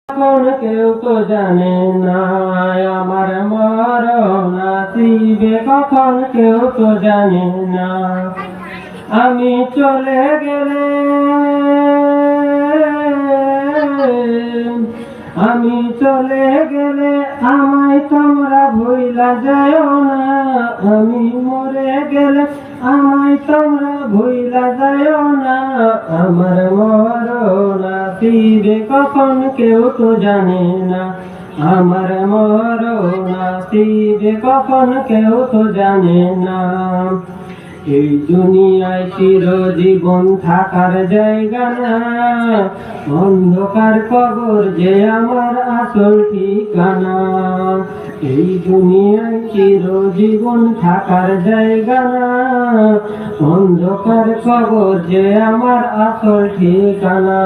এখন কেউ তো জানে না আমার মরণ আসিবে কখন, কেউ তো জানে না। আমি চলে গেলে, আমি চলে গেলে আমায় তোমরা ভুইলা যাও না। আমি মরে গেলে আমায় তোমরা ভুইলা যাও না। আমার মরণ আসিবে কখন, কেউ তো জানে না। আমার মরণ আসিবে কখন, কেউ তো জানে না। এই দুনিয়ায় চিরজীবন থাকার জায়গা না, অন্ধকার কবর যে আমার আসল ঠিকানা। এই দুনিয়ায় চিরজীবন থাকার জায়গা না, অন্ধকার কবর যে আমার আসল ঠিকানা।